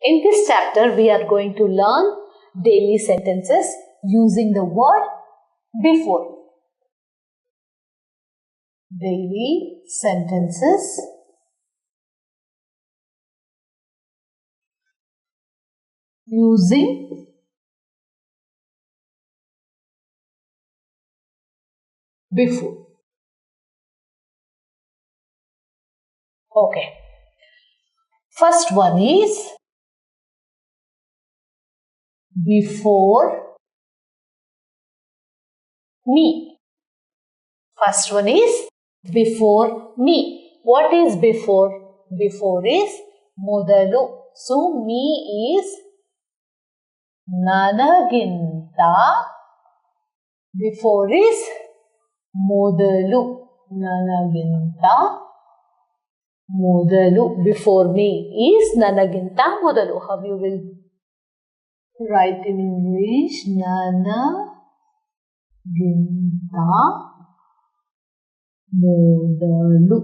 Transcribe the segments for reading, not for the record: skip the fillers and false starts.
In this chapter, we are going to learn daily sentences using the word before. Daily sentences using before. Okay. First one is before me. First one is before me. What is before? Before is modalu. So me is nanaginta. Before is modalu. Nanaginta modalu. Before me is nanaginta modalu. How you will write in English? Nanaginta modalu.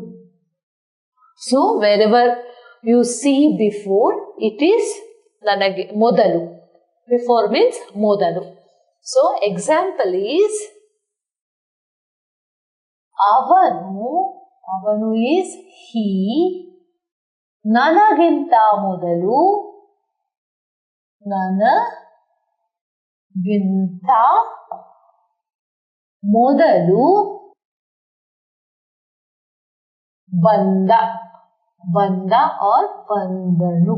So wherever you see before, it is modalu. Before means modalu. So example is avanu. Avanu is he. Nanaginta modalu. Nanaginta modalu banda. Banda or bandanu.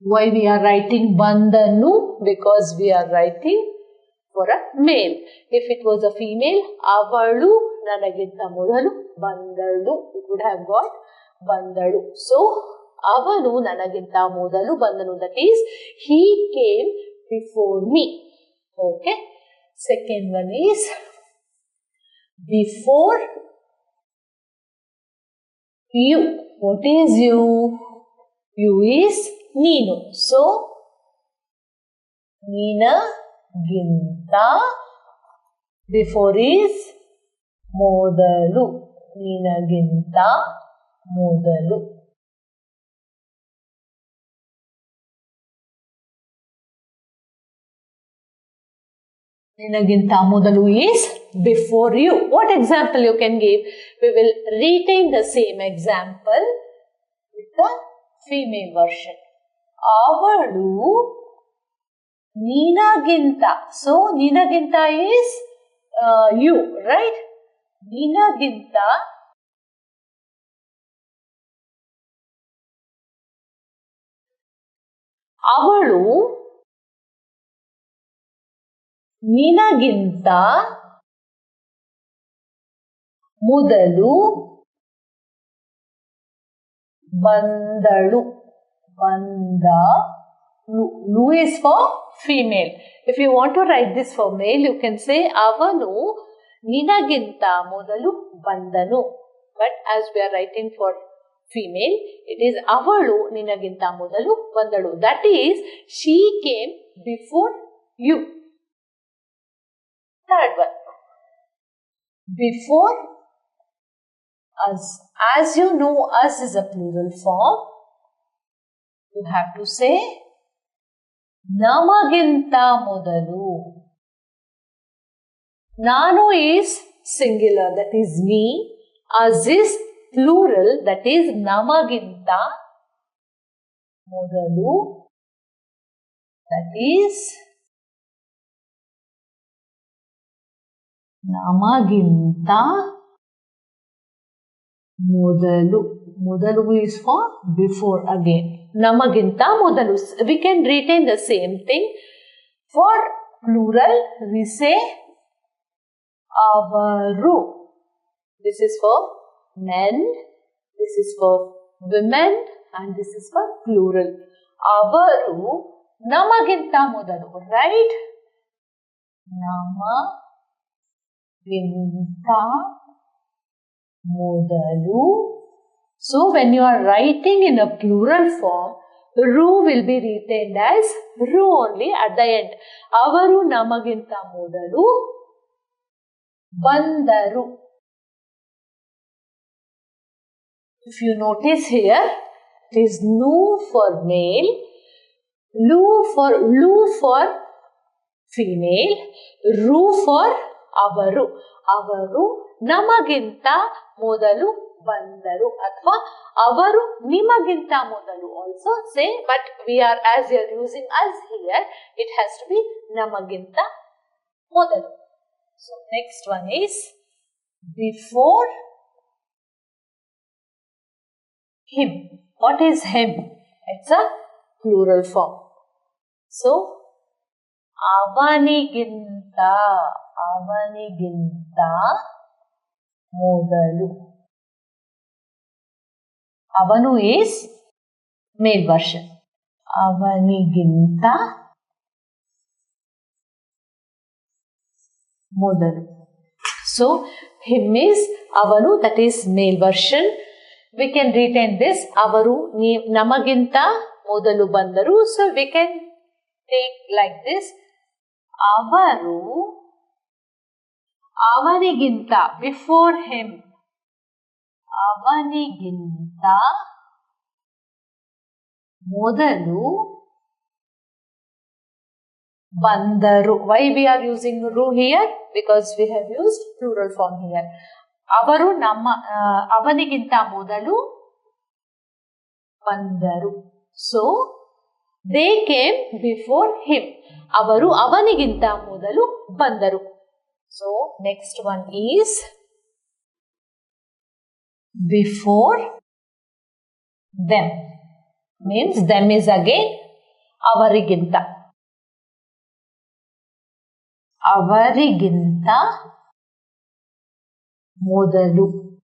Why we are writing bandanu? Because we are writing for a male. If it was a female, avalu nanaginta modalu bandalu, it would have got bandalu. So avanu nanaginta modalu bandanu, that is he came before me. Okay. Second one is before you. What is you? You is Nino. So Nina ginta. Before is modalu. Nina ginta modalu. Ninaginta modalu is before you. What example you can give? We will retain the same example with the female version. Avalu ninaginta. So ninaginta is you, right? Ninaginta avalu ninaginta modalu bandalu. Bandalu. Lu is for female. If you want to write this for male, you can say avanu ninaginta modalu bandanu. But as we are writing for female, it is avalu ninaginta modalu bandalu. That is, she came before you. Third one, before us. As you know, us is a plural form. You have to say namaginta modalu. Nanu is singular, that is me. Us is plural, that is namaginta modalu, that is namaginta modalu. Modalu is for before again. Namaginta modalu. We can retain the same thing. For plural, we say avaru. This is for men, this is for women, and this is for plural. Avaru namaginta modalu, right? Namaginta modalu. So when you are writing in a plural form, ru will be retained as ru only at the end. Avaru namaginta modalu bandaru. If you notice here, it is nu for male, Lu for female, ru for avaru. Avaru namaginta modalu bandaru athwa avaru nimaginta modalu also say, but we are, as you are using us here, it has to be namaginta modalu. So next one is before him. What is him? It's a plural form. So avaniginta modalu. Avanu is male version. Avaniginta modalu. So him is avanu, that is male version. We can retain this avaru namaginta modalu bandaru. So we can take like this: avaru avaniginta, before him, avaniginta modalu bandaru. Why we are using ru here? Because we have used plural form here. Avaru avaniginta modalu bandaru. So they came before him. Avaru avaniginta modalu bandaru. So next one is before them. Means them is again avariginta. Avariginta modalu.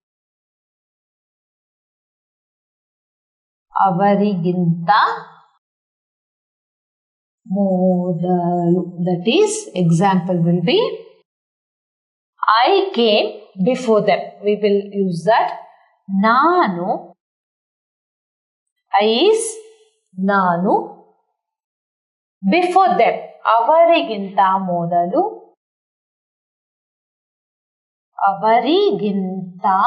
Avariginta modalu. That is, example will be, I came before them. We will use that. Nanu, I is nanu, before them. Avariginta modalu. Avariginta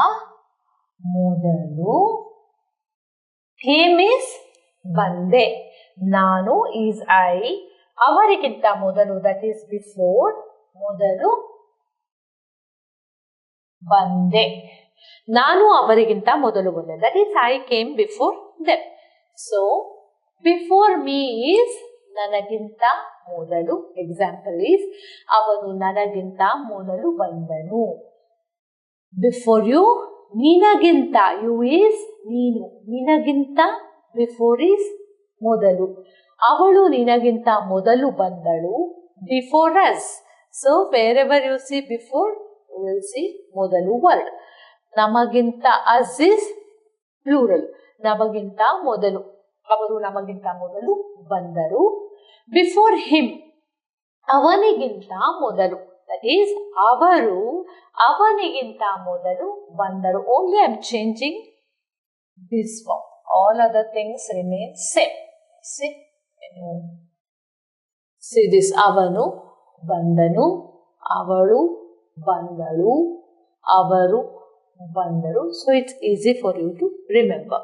modalu. Him is bande. Nanu is I. Avariginta modalu, that is before. Modalu bande. Nanu avariginta modalu bande. That is, I came before them. So before me is nanaginta modalu. Example is, avanu nanaginta modalu bandanu. Before you, ninaginta, you is ninu. Ninaginta before is modalu. Avalu ninaginta modalu bandalu, before us. So wherever you see before, you will see modalu word. Namaginta us is plural. Namaginta modalu. Avaru namaginta modalu bandaru. Before him, avaniginta modalu. That is, avaru avaniginta modalu bandaru. Only I am changing this form. All other things remain same. See this: avanu bandanu, avalu bandalu, avaru bandaru. So it's easy for you to remember.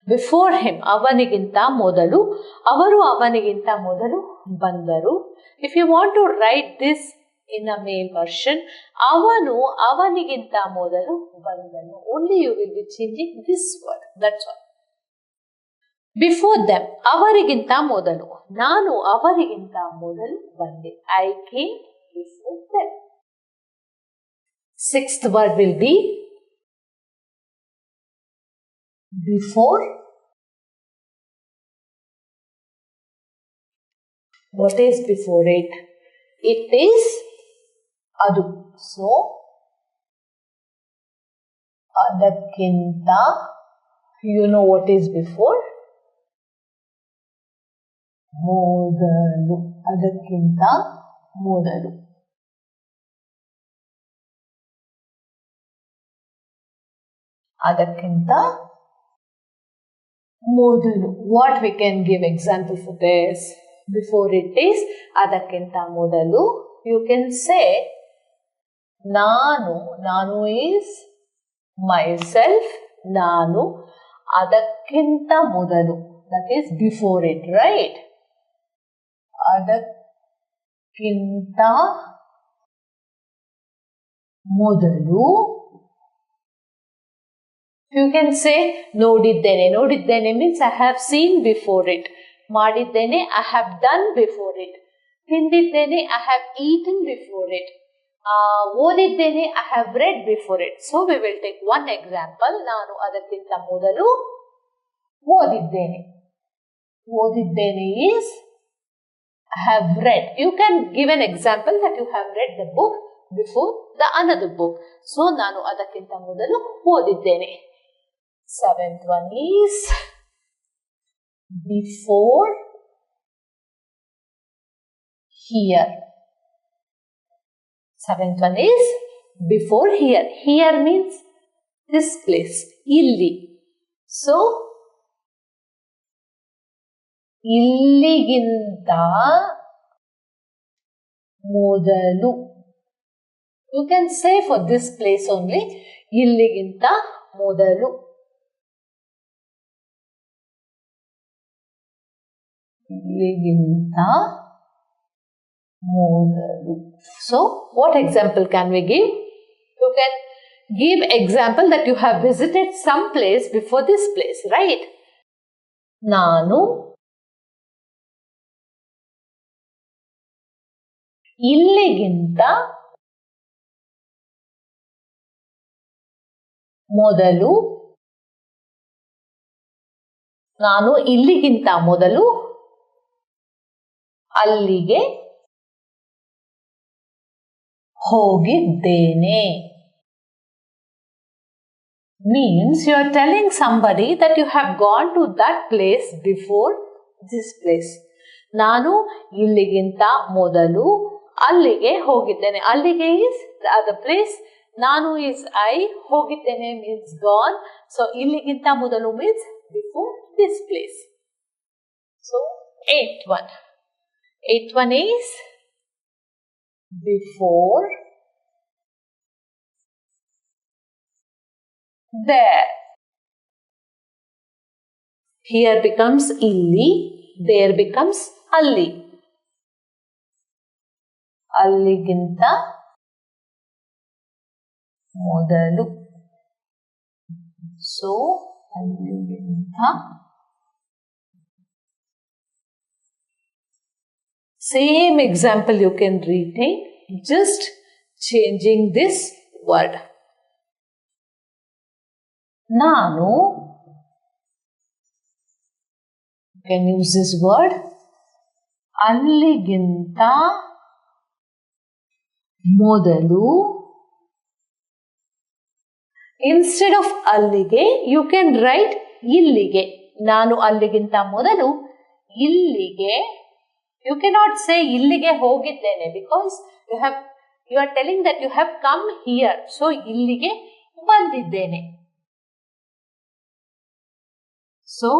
Before him, avaniginta modalu, avaru avaniginta modalu bandaru. If you want to write this in a male version, avanu avaniginta modalu bandanu. Only you will be changing this word. That's all. Before them, avariginta modalu. Nanu avariginta modalu bande. I came before them. Sixth word will be before. What is before it? It is adu. So adakinta, you know what is before? Modalu. Adakinta modalu. Adakinta modalu. What we can give example for this? Before it is adakinta modalu, you can say nanu. Nanu is myself. Nanu adakinta modalu. That is before it, right? ಅದಕ್ಕಿಂತ ಮೊದಲು. You can say ನೋಡಿದ್ದೇನೆ. ನೋಡಿದ್ದೇನೆ means I have seen before it. ಮಾಡಿದ್ದೇನೆ, I have done before it. ತಿಂದಿದ್ದೇನೆ, I have eaten before it. ಓದಿದ್ದೇನೆ, I have read before it. So we will take one example. ನಾನು ಅದಕ್ಕಿಂತ ಮೊದಲು ಓದಿದ್ದೇನೆ. ಓದಿದ್ದೇನೆ is I have read. You can give an example that you have read the book before the another book. So ನಾನು ಅದಕ್ಕಿಂತ ಮೊದಲು ಓದಿದ್ದೇನೆ. Seventh one is before here. Seventh one is before here. Here means this place. Illi. So ಇಲ್ಲಿಗಿಂತ ಮೊದಲು. You can say for this place only ಇಲ್ಲಿಗಿಂತ ಮೊದಲು. ಇಲ್ಲಿಗಿಂತ ಮೊದಲು. So what example can we give? You can give example that you have visited some place before this place, right? ನಾನು ಇಲ್ಲಿಗಿಂತ ಮೊದಲು. ನಾನು ಇಲ್ಲಿಗಿಂತ ಮೊದಲು ಅಲ್ಲಿಗೆ ಹೋಗಿದ್ದೇನೆ. Means you are telling somebody that you have gone to that place before this place. ನಾನು ಇಲ್ಲಿಗಿಂತ ಮೊದಲು ಅಲ್ಲಿಗೆ ಹೋಗಿದ್ದೇನೆ. ಅಲ್ಲಿಗೆ is the other place. ನಾನು is I. ಹೋಗಿದ್ದೇನೆ means gone. So ಇಲ್ಲಿಗಿಂತ ಮೊದಲು means before this place. So eighth one. Eighth one is before there. Here becomes illi. There becomes alli. ಅಲ್ಲಿಗಿಂತ ಮೊದಲು. So ಅಲ್ಲಿಗಿಂತ. Same example you can retain, just changing this word. ನಾನು, you can use this word, ಅಲ್ಲಿಗಿಂತ ಮೊದಲು. Instead of ಅಲ್ಲಿಗೆ you can write ಇಲ್ಲಿಗೆ. ನಾನು ಅಲ್ಲಿಗಿಂತ ಮೊದಲು ಇಲ್ಲಿಗೆ. You cannot say ಇಲ್ಲಿಗೆ ಹೋಗಿದ್ದೇನೆ because you are telling that you have come here. So ಇಲ್ಲಿಗೆ ಬಂದಿದ್ದೇನೆ. So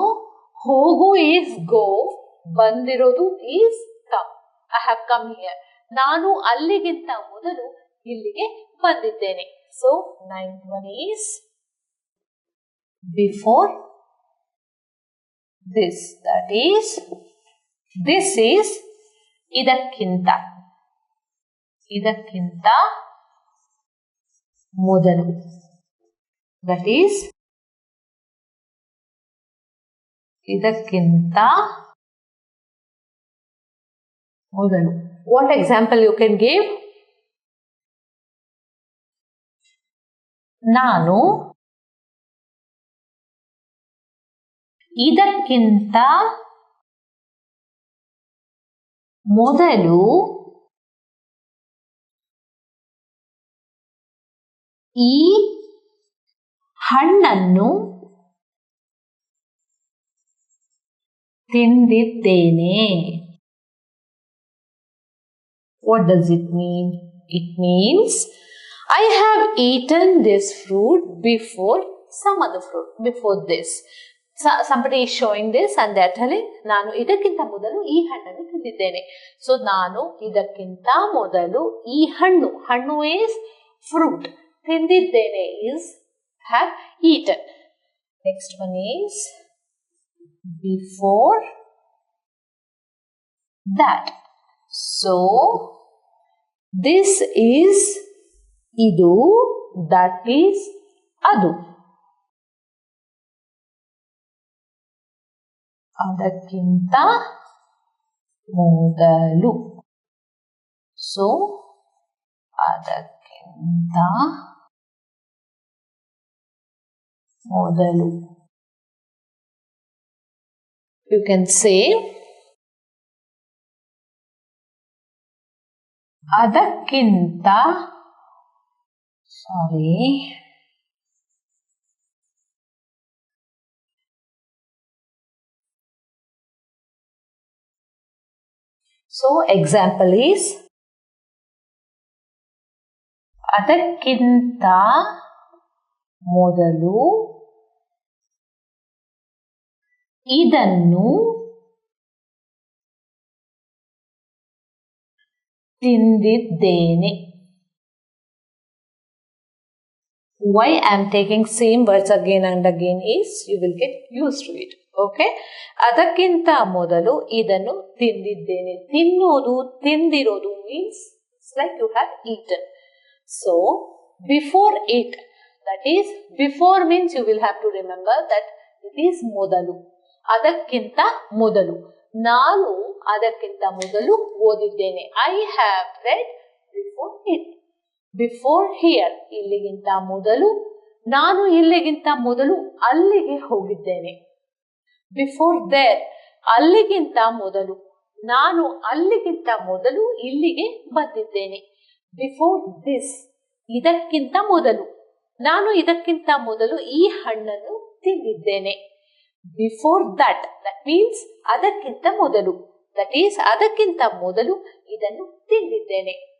ಹೋಗು is go, ಬಂದಿರೋದು is come. I have come here. ನಾನು ಅಲ್ಲಿಗಿಂತ ಮೊದಲು ಇಲ್ಲಿಗೆ ಬಂದಿದ್ದೇನೆ. So ninth one is before this. That is, this is ಇದಕ್ಕಿಂತ. ಇದಕ್ಕಿಂತ ಮೊದಲು. That is ಇದಕ್ಕಿಂತ ಮೊದಲು. What example you can give? ನಾನು ಇದಕ್ಕಿಂತ ಮೊದಲು ಈ ಹಣ್ಣನ್ನು ತಿಂದಿದ್ದೇನೆ. What does it mean? It means I have eaten this fruit before some other fruit, before this. Somebody is showing this and they are telling, ನಾನು ಇದಕ್ಕಿಂತ ಮೊದಲು ಈ ಹಣ್ಣನ್ನು ತಿಂದಿದ್ದೇನೆ. So ನಾನು ಇದಕ್ಕಿಂತ ಮೊದಲು ಈ ಹಣ್ಣು. ಹಣ್ಣು is fruit. ತಿಂದಿದ್ದೇನೆ is have eaten. Next one is before that. So this is idu, that is adu. ಅದಕ್ಕಿಂತ ಮೊದಲು. So ಅದಕ್ಕಿಂತ ಮೊದಲು. You can say ಅದಕ್ಕಿಂತ So example is ಅದಕ್ಕಿಂತ ಮೊದಲು ಇದನ್ನು ತಿಂದಿದ್ದೇನೆ. Why I am taking same words again and again is you will get used to it. Okay? ಅದಕ್ಕಿಂತ ಮೊದಲು ಇದನ್ನು ತಿಂದಿದ್ದೇನೆ. ತಿನ್ನೋದು, ತಿಂದಿರೋದು means it's like you have eaten. So before it, that is before means you will have to remember that it is ಮೊದಲು. ಅದಕ್ಕಿಂತ ಮೊದಲು. ನಾನು ಅದಕ್ಕಿಂತ ಮೊದಲು ಓದಿದ್ದೇನೆ. I have read before it. Before here, ಇಲ್ಲಿಗಿಂತ ಮೊದಲು. ನಾನು ಇಲ್ಲಿಗಿಂತ ಮೊದಲು ಅಲ್ಲಿಗೆ ಹೋಗಿದ್ದೇನೆ. Before there, ಅಲ್ಲಿಗಿಂತ ಮೊದಲು. ನಾನು ಅಲ್ಲಿಗಿಂತ ಮೊದಲು ಇಲ್ಲಿಗೆ ಬಂದಿದ್ದೇನೆ. Before this, ಇದಕ್ಕಿಂತ ಮೊದಲು. ನಾನು ಇದಕ್ಕಿಂತ ಮೊದಲು ಈ ಹಣ್ಣನ್ನು ತಿಂದಿದ್ದೇನೆ. Before that, that means ಅದಕ್ಕಿಂತ ಮೊದಲು. That is ಅದಕ್ಕಿಂತ ಮೊದಲು ಇದನ್ನು ತಿಂದಿದ್ದೇನೆ.